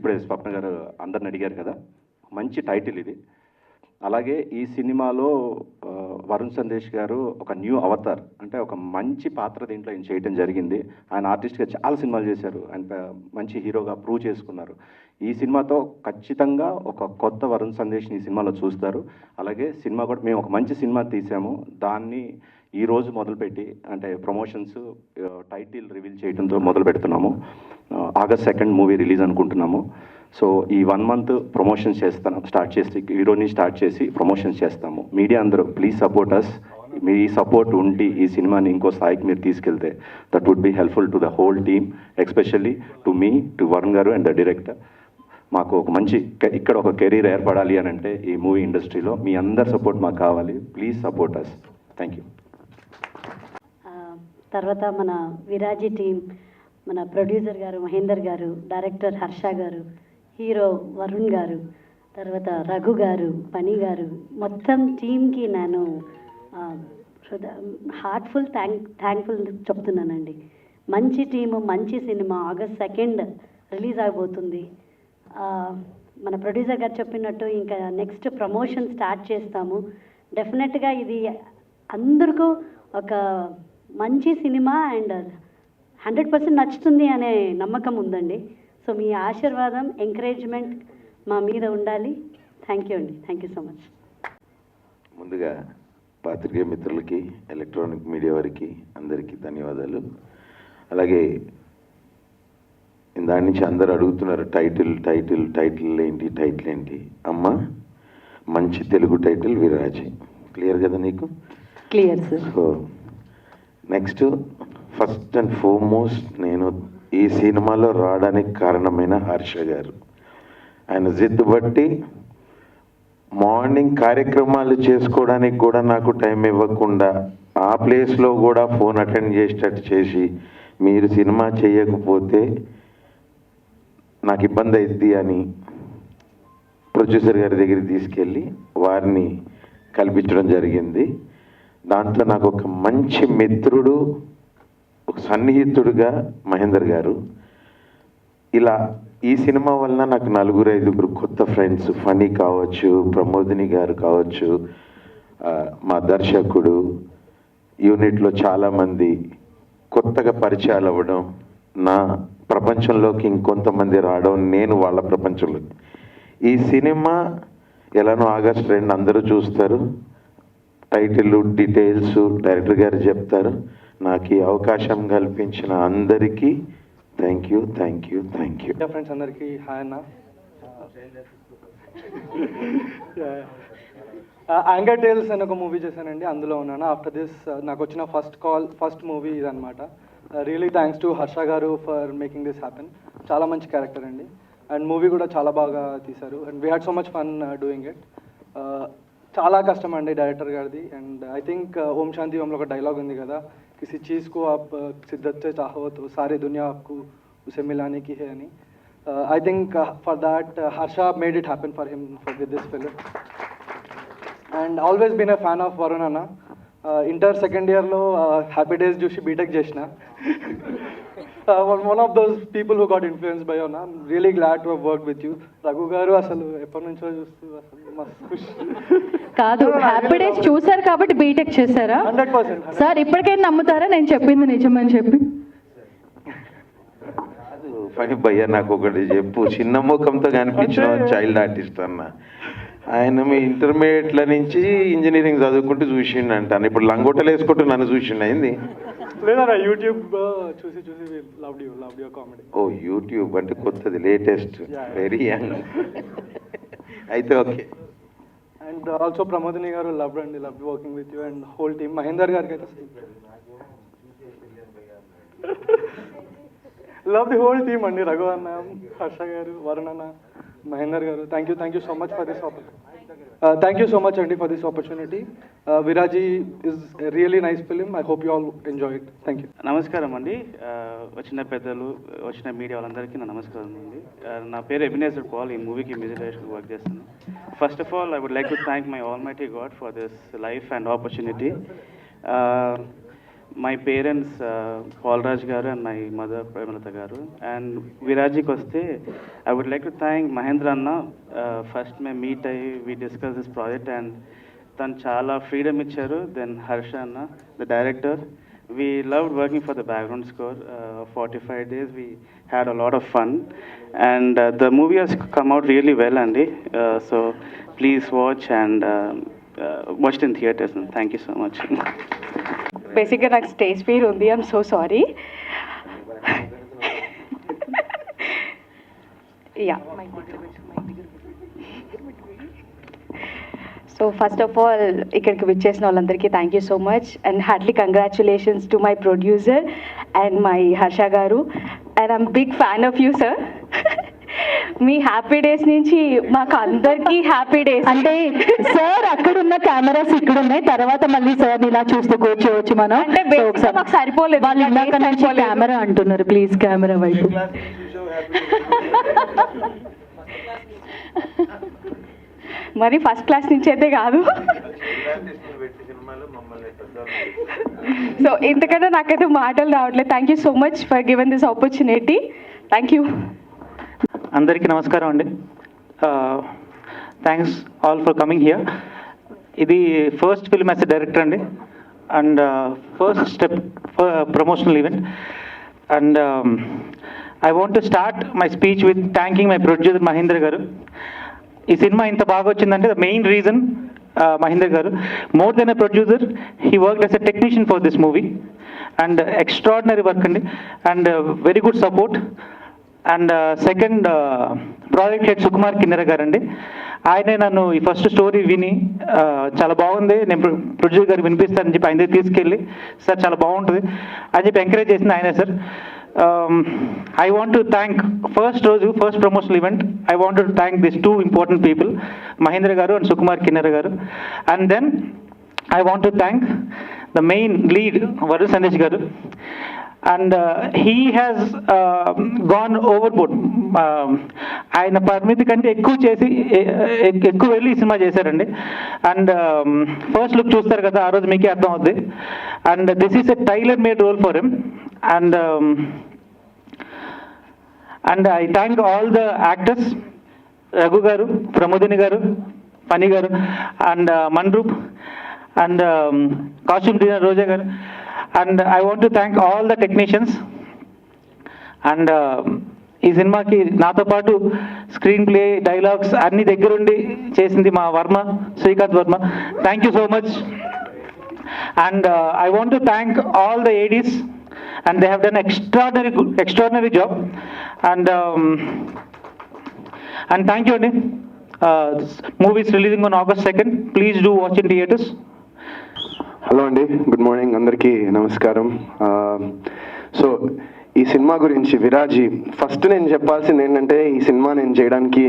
ఇప్పుడే స్వప్న గారు అందరిని అడిగారు కదా, మంచి టైటిల్ ఇది. అలాగే ఈ సినిమాలో వరుణ్ సందేశ్ గారు ఒక న్యూ అవతార్, అంటే ఒక మంచి పాత్ర దీంట్లో ఆయన చేయడం జరిగింది. ఆయన ఆర్టిస్ట్గా చాలా సినిమాలు చేశారు, ఆయన మంచి హీరోగా ప్రూవ్ చేసుకున్నారు. ఈ సినిమాతో ఖచ్చితంగా ఒక కొత్త వరుణ్ సందేశ్ని ఈ సినిమాలో చూస్తారు. అలాగే సినిమా కూడా మేము ఒక మంచి సినిమా తీసాము, దాన్ని ఈరోజు మొదలుపెట్టి అంటే ప్రమోషన్స్ టైటిల్ రివీల్ చేయడంతో మొదలు పెడుతున్నాము. August 2 మూవీ రిలీజ్ అనుకుంటున్నాము. సో ఈ 1 month ప్రమోషన్స్ స్టార్ట్ చేసి హీరోని స్టార్ట్ చేసి ప్రమోషన్స్ చేస్తాము. మీడియా అందరూ ప్లీజ్ సపోర్ట్ అస్. మీ సపోర్ట్ ఉండి ఈ సినిమాని ఇంకో స్థాయికి మీరు తీసుకెళ్తే that would be helpful to the whole team, especially to me, to Varun garu and the director. మాకు ఒక మంచి ఇక్కడ ఒక కెరీర్ ఏర్పడాలి అని అంటే ఈ మూవీ ఇండస్ట్రీలో మీ అందరి సపోర్ట్ మాకు కావాలి. Please support us. Thank you. తర్వాత మన విరాజీ టీం, మన ప్రొడ్యూసర్ గారు మహేందర్ గారు, డైరెక్టర్ హర్ష గారు, హీరో వరుణ్ గారు, తర్వాత రఘు గారు, పని గారు, మొత్తం టీంకి నేను హార్ట్ఫుల్ థ్యాంక్ఫుల్ చెప్తున్నానండి. మంచి టీము, మంచి సినిమా August 2 రిలీజ్ అయిపోతుంది. మన ప్రొడ్యూసర్ గారు చెప్పినట్టు ఇంకా నెక్స్ట్ ప్రమోషన్ స్టార్ట్ చేస్తాము. డెఫినెట్గా ఇది అందరికీ ఒక మంచి సినిమా అండ్ 100% నచ్చుతుంది అనే నమ్మకం ఉందండి. సో మీ ఆశీర్వాదం, ఎంకరేజ్మెంట్ మా మీద ఉండాలి. థ్యాంక్ యూ అండి. Thank you so much. ముందుగా పాత్రికేయ మిత్రులకి, ఎలక్ట్రానిక్ మీడియా వారికి అందరికీ ధన్యవాదాలు. అలాగే దాని నుంచి అందరు అడుగుతున్నారు టైటిల్ ఏంటి అమ్మ, మంచి తెలుగు టైటిల్ విరాజి. క్లియర్ కదా నీకు? Clear sir. So next, first and foremost నేను ఈ సినిమాలో రావడానికి కారణమైన హర్ష గారు. ఆయన జిద్దు బట్టి మార్నింగ్ కార్యక్రమాలు చేసుకోవడానికి కూడా నాకు టైం ఇవ్వకుండా ఆ ప్లేస్లో కూడా ఫోన్ అటెండ్ చేసేటట్టు చేసి, మీరు సినిమా చేయకపోతే నాకు ఇబ్బంది అవుద్ది అని ప్రొడ్యూసర్ గారి దగ్గరికి తీసుకెళ్ళి వారిని కల్పించడం జరిగింది. దాంతో నాకు ఒక మంచి మిత్రుడు, ఒక సన్నిహితుడుగా మహేందర్ గారు. ఇలా ఈ సినిమా వలన నాకు 4-5 కొత్త ఫ్రెండ్స్, ఫనీ కావచ్చు, ప్రమోదిని గారు కావచ్చు, మా దర్శకుడు, యూనిట్లో చాలామంది కొత్తగా పరిచయాలు అవ్వడం, నా ప్రపంచంలోకి ఇంకొంతమంది రావడం, నేను వాళ్ళ ప్రపంచంలో. ఈ సినిమా ఎలానో August 2 అందరూ చూస్తారు. టైటిల్, డీటెయిల్స్ డైరెక్టర్ గారు చెప్తారు. నాకు ఈ అవకాశం కల్పించిన అందరికీ థ్యాంక్ యూ. ఫ్రెండ్స్ అందరికీ హాయ్ అన్న. యాంగర్ టేల్స్ అని ఒక మూవీ చేశానండి, అందులో ఉన్నాను. ఆఫ్టర్ దిస్ నాకు వచ్చిన ఫస్ట్ మూవీ ఇదనమాట. రియలీ థ్యాంక్స్ టు హర్ష గారు ఫర్ మేకింగ్ దిస్ హ్యాపెన్. చాలా మంచి క్యారెక్టర్ అండి, అండ్ మూవీ కూడా చాలా బాగా తీశారు. And we had so much fun doing it. చాలా కష్టం అండి డైరెక్టర్ గారిది. అండ్ ఐ థింక్ ఓం శాంతి ఓంలో ఒక డైలాగ్ ఉంది కదా, కిసి చీజ్ को आप शिद्दत से चाहो तो सारी दुनिया आपको उसे मिलाने की है అని. I think for that Harsha made it happen for him with this film. And always been a fan of Varun Anna. Inter second year లో హ్యాపీ డేస్ చూసి బీటెక్ చేసిన. One of those people who got influenced by Anna. I'm really glad to have worked with you. Raghu గారు అసలు ఎప్పటి నుంచో చూస్తూ అసలు మస్తు ఖుషి. కాదు, హ్యాపీ డేస్ చూసారు కాబట్టి బీటెక్ చేశారా? 100%. సార్ ఇప్పటికైనా నమ్ముతారా నేను చెప్పింది నిజమని చెప్పి? ఫనీ భయ్య, నాకు ఒకటి చెప్పు. చిన్న ముఖంతో కనిపించిన చైల్డ్ ఆర్టిస్ట్ అన్న. ఆయన మీ ఇంటర్మీడియట్ల నుంచి ఇంజనీరింగ్ చదువుకుంటూ చూసిండు అంటాను. ఇప్పుడు లంగోటలు వేసుకుంటూ నన్ను చూసిండు అయింది. లేదా యూట్యూబ్ చూసి లవ్ యూ కామెడీ. ఓ యూట్యూబ్ అంటే కొత్తది, లేటెస్ట్, వెరీ యంగ్. అయితే okay. And also Pramodini garu love working with you and whole team. Mahender గారికి అయితే లవ్ ది హోల్ టీమ్ అండి. రఘు అన్న, హర్ష గారు, వరుణ్ అన్న, మహేందర్ గారు, thank you so much for this opportunity. Thank you so much అండి for this opportunity. Viraaji is really nice film. I hope you all enjoy it. Thank you. నమస్కారం అండి. వచ్చిన పెద్దలు, వచ్చిన మీడియా వాళ్ళందరికీ నా నమస్కారం అండి. నా పేరు ఎబినేజర్ పాల్. ఈ మూవీకి మ్యూజిక్ డైరెక్టర్ వర్క్ చేస్తాను. First of all I would like to thank my almighty God for this life and opportunity. my parents, Paul Raj garu and my mother, Premalata garu. And Viraji koste, I would like to thank Mahendra Anna. First, me meet we discussed this project and tan chala freedom icharu. Then Harsha Anna, the director. We loved working for the background score. 45 days, we had a lot of fun. And the movie has come out really well, Andy. So please watch and watch it in theaters. And thank you so much. బేసిక్గా నాకు stage fear ఉంది, I'm so sorry. Yeah, so first of all ఇక్కడికి విచ్చేసిన వాళ్ళందరికీ thank you so much and heartly congratulations to my producer and my Harsha గారు. And I'm big fan of you sir. మీ Happy Days నుంచి మాకు అందరికీ happy days. అంటే sir అక్కడ ఉన్న కెమెరాస్ ఇక్కడ ఉన్నాయి, తర్వాత మళ్ళీ సార్ ఇలా చూస్తూ కూర్చోవచ్చు మనం. అంటే బేసిక్గా మాకు సరిపోలేదు, వాళ్ళు ఇందాక నుంచి కెమెరా అంటున్నారు, ప్లీజ్ కెమెరా వైపు. మరి ఫస్ట్ క్లాస్ నుంచి అయితే కాదు. సో ఇంతకన్నా నాకైతే మాటలు రావట్లేదు. Thank you so much for given this opportunity. Thank you. అందరికీ నమస్కారం అండి. Thanks all for coming here. ఇది first film as a director అండి, and first step promotional event. And I want to start my speech with thanking my producer Mahendra garu. ఈ cinema ఇంత బాగా వచ్చిందంటే the main reason Mahendra garu. More than a producer, he work as a technician for this movie and extraordinary work అండి, and very good support. And second project head Sukumar Kinnera garu అండి. ఆయనే నన్ను ఈ first story విని చాలా బాగుంది, నేను ప్రొడ్యూసర్ గారు వినిపిస్తానని చెప్పి ఆయన దగ్గర తీసుకెళ్ళి సార్ చాలా బాగుంటుంది అని చెప్పి ఎంకరేజ్ చేసింది ఆయనే sir. I want to thank first promotional event. I want to thank these two important people, Mahendra garu and Sukumar Kinnera garu. And then I want to thank the main lead, Varun Sandesh garu. And he has gone overboard. ఆయన పరిమితి కంటే ఎక్కువ చేసి ఎక్కువ వెళ్ళి ఈ cinema చేశారండి. And first look చూస్తారు కదా, ఆ రోజు మీకే అర్థం అవుద్ది. And this is a tailor made role for him. And I thank all the actors, Raghu garu, Pramodini garu, Pani garu, and Manroop, and costume designer Roja garu. And I want to thank all the technicians. And ఈ సినిమాకి నాతో పాటు screen play, dialogues అన్ని దగ్గరుండి చేసింది మా Varma, Srikanth Varma. Thank you so much. And I want to thank all the ADs, and they have done extraordinary job. And thank you, Andy. This movie is releasing on August 2nd. Please do watch in theaters. Hello అండి, good morning, అందరికీ నమస్కారం. So ఈ cinema గురించి విరాజీ, first నేను చెప్పాల్సింది ఏంటంటే ఈ cinema నేను చేయడానికి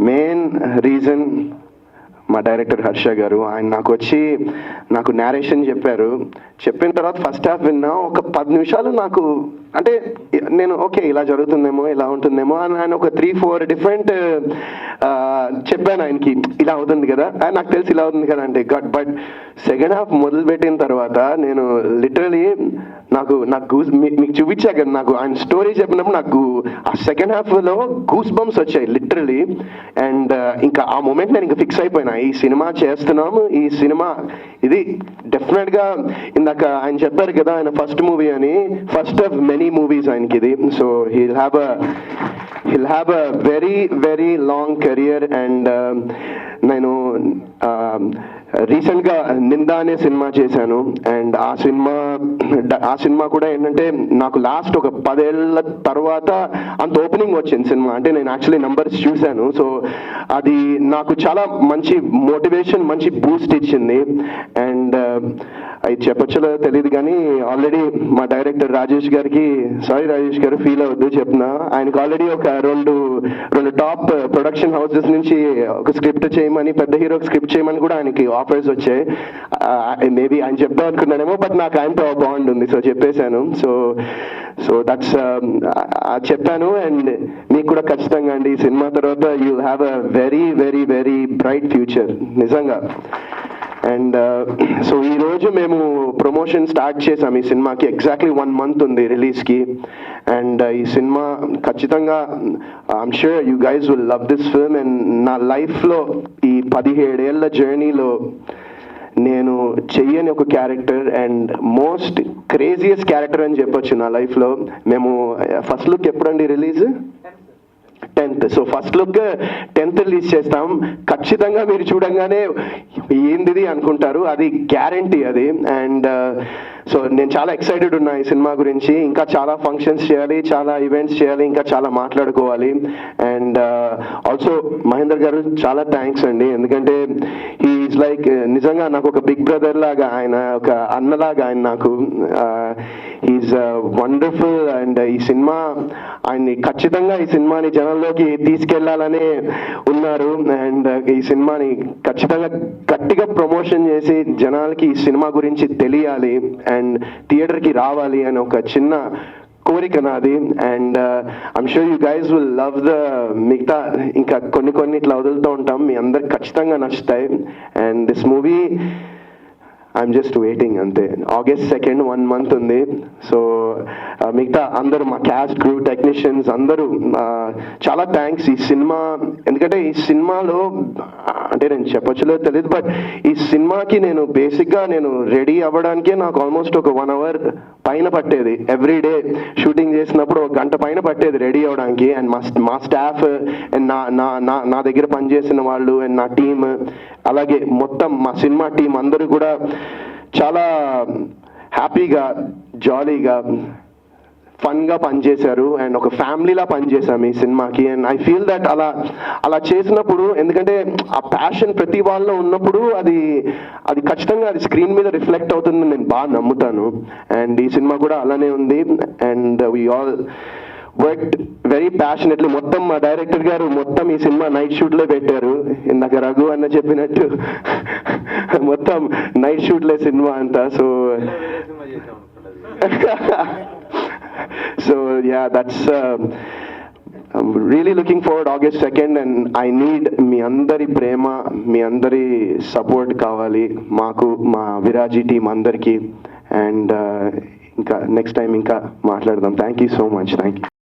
మెయిన్ రీజన్ మా డైరెక్టర్ హర్ష గారు. ఆయన నాకు నేరేషన్ చెప్పారు. చెప్పిన తర్వాత ఫస్ట్ హాఫ్ విన్నా, ఒక 10 నిమిషాలు నాకు అంటే నేను ఓకే ఇలా జరుగుతుందేమో, ఇలా ఉంటుందేమో అని ఆయన ఒక 3-4 డిఫరెంట్ చెప్పాను ఆయనకి, ఇలా అవుతుంది కదా, నాకు తెలిసి ఇలా అవుతుంది కదా అంటే. బట్ సెకండ్ హాఫ్ మొదలుపెట్టిన తర్వాత నేను లిటరలీ నాకు మీకు చూపించా కదా, నాకు ఆయన స్టోరీ చెప్పినప్పుడు నాకు ఆ సెకండ్ హాఫ్లో గూస్ బంప్స్ వచ్చాయి లిటరలీ. అండ్ ఇంకా ఆ మూమెంట్ నేను ఇంకా ఫిక్స్ అయిపోయినా, ఈ సినిమా చేస్తున్నాము, ఈ సినిమా ఇది డెఫినెట్గా. ఇందాక ఆయన చెప్పారు కదా ఆయన ఫస్ట్ మూవీ అని, ఫస్ట్ ఆఫ్ మెనీ మూవీస్ ఆయనకి ఇది. So he'll have a very very long career. And నేను రీసెంట్గా నిందా అనే సినిమా చేశాను. అండ్ ఆ సినిమా కూడా ఏంటంటే నాకు లాస్ట్ ఒక 10 ఏళ్ళ తర్వాత అంత ఓపెనింగ్ వచ్చింది సినిమా. అంటే నేను యాక్చువల్లీ నంబర్స్ చూశాను. సో అది నాకు చాలా మంచి మోటివేషన్, మంచి బూస్ట్ ఇచ్చింది. అండ్ అది చెప్పొచ్చో తెలియదు కానీ ఆల్రెడీ మా డైరెక్టర్ రాజేష్ గారికి, సారీ రాజేష్ గారు ఫీల్ అవద్దు చెప్తున్నా, ఆయనకు ఆల్రెడీ ఒక రెండు టాప్ ప్రొడక్షన్ హౌసెస్ నుంచి ఒక స్క్రిప్ట్ చేయమని, పెద్ద హీరోకి స్క్రిప్ట్ చేయమని కూడా ఆయనకి ఆఫర్స్ వచ్చాయి. మేబీ ఆయన చెప్తాం అనుకున్నానేమో, బట్ నాకు ఆయనతో బాండ్ ఉంది, సో చెప్పేశాను. సో దట్స్ చెప్పాను. అండ్ మీకు కూడా ఖచ్చితంగా అండి, ఈ సినిమా తర్వాత you have a very very very bright future నిజంగా. అండ్ సో ఈరోజు మేము ప్రమోషన్ స్టార్ట్ చేసాం ఈ సినిమాకి. ఎగ్జాక్ట్లీ 1 month ఉంది రిలీజ్కి. అండ్ ఈ సినిమా ఖచ్చితంగా I'm sure you guys will love this film. And నా లైఫ్లో ఈ 17 ఏళ్ల జర్నీలో నేను చెయ్యని ఒక character and most craziest character అని చెప్పొచ్చు నా లైఫ్లో. మేము ఫస్ట్ లుక్ ఎప్పుడండి release? 10th. So first look 10th release చేస్తాం. ఖచ్చితంగా మీరు చూడంగానే ఏంటిది అనుకుంటారు, అది గ్యారంటీ అది. అండ్ సో నేను చాలా ఎక్సైటెడ్ ఉన్నా ఈ సినిమా గురించి. ఇంకా చాలా ఫంక్షన్స్ చేయాలి, చాలా ఈవెంట్స్ చేయాలి, ఇంకా చాలా మాట్లాడుకోవాలి. అండ్ ఆల్సో మహేందర్ గారు చాలా థ్యాంక్స్ అండి, ఎందుకంటే హీఈస్ లైక్ నిజంగా నాకు ఒక బిగ్ బ్రదర్ లాగా, ఆయన ఒక అన్నలాగా ఆయన నాకు. He is wonderful. అండ్ ఈ సినిమా ఆయన్ని ఖచ్చితంగా ఈ సినిమాని జనంలోకి తీసుకెళ్లాలనే ఉన్నారు. అండ్ ఈ సినిమాని ఖచ్చితంగా గట్టిగా ప్రమోషన్ చేసి జనాలకి ఈ సినిమా గురించి తెలియాలి అండ్ థియేటర్కి రావాలి అని ఒక చిన్న కోరిక నాది. And I'm sure you guys will love the మిగతా ఇంకా కొన్ని ఇట్లా వదులుతూ ఉంటాం, మీ అందరికి ఖచ్చితంగా నచ్చుతాయి. And this movie I'm just waiting అంతే. August 2nd 1 month ఉంది. సో మిగతా అందరూ మా క్యాస్ట్ క్రూ టెక్నీషియన్స్ అందరూ చాలా థ్యాంక్స్. ఈ సినిమా ఎందుకంటే ఈ సినిమాలో అంటే నేను చెప్పొచ్చులో తెలియదు, బట్ ఈ సినిమాకి నేను బేసిక్గా నేను రెడీ అవ్వడానికే నాకు ఆల్మోస్ట్ ఒక 1 hour పైన పట్టేది. ఎవ్రీ డే షూటింగ్ చేసినప్పుడు 1 గంట పైన పట్టేది రెడీ అవ్వడానికి. అండ్ మా స్టాఫ్ అండ్ నా దగ్గర పనిచేసిన వాళ్ళు అండ్ నా టీమ్, అలాగే మొత్తం మా సినిమా టీం అందరూ కూడా చాలా హ్యాపీగా జాలీగా ఫన్గా పనిచేశారు అండ్ ఒక ఫ్యామిలీలా పనిచేశాము ఈ సినిమాకి. అండ్ ఐ ఫీల్ దట్ అలా చేసినప్పుడు, ఎందుకంటే ఆ ప్యాషన్ ప్రతి వాళ్ళలో ఉన్నప్పుడు అది ఖచ్చితంగా అది స్క్రీన్ మీద రిఫ్లెక్ట్ అవుతుందని నేను బాగా నమ్ముతాను. అండ్ ఈ సినిమా కూడా అలానే ఉంది. And we all worked very passionately. మొత్తం మా డైరెక్టర్ గారు మొత్తం ఈ సినిమా నైట్ షూట్లో పెట్టారు. ఇందాక రఘు అన్న చెప్పినట్టు మొత్తం నైట్ షూట్లే సినిమా అంతా. So yeah, that's I'm really looking forward August 2nd. And I need మీ అందరి ప్రేమ, మీ అందరి సపోర్ట్ కావాలి మాకు, మా విరాజీ టీం అందరికీ. అండ్ ఇంకా నెక్స్ట్ టైం ఇంకా మాట్లాడదాం. Thank you so much. Thank you.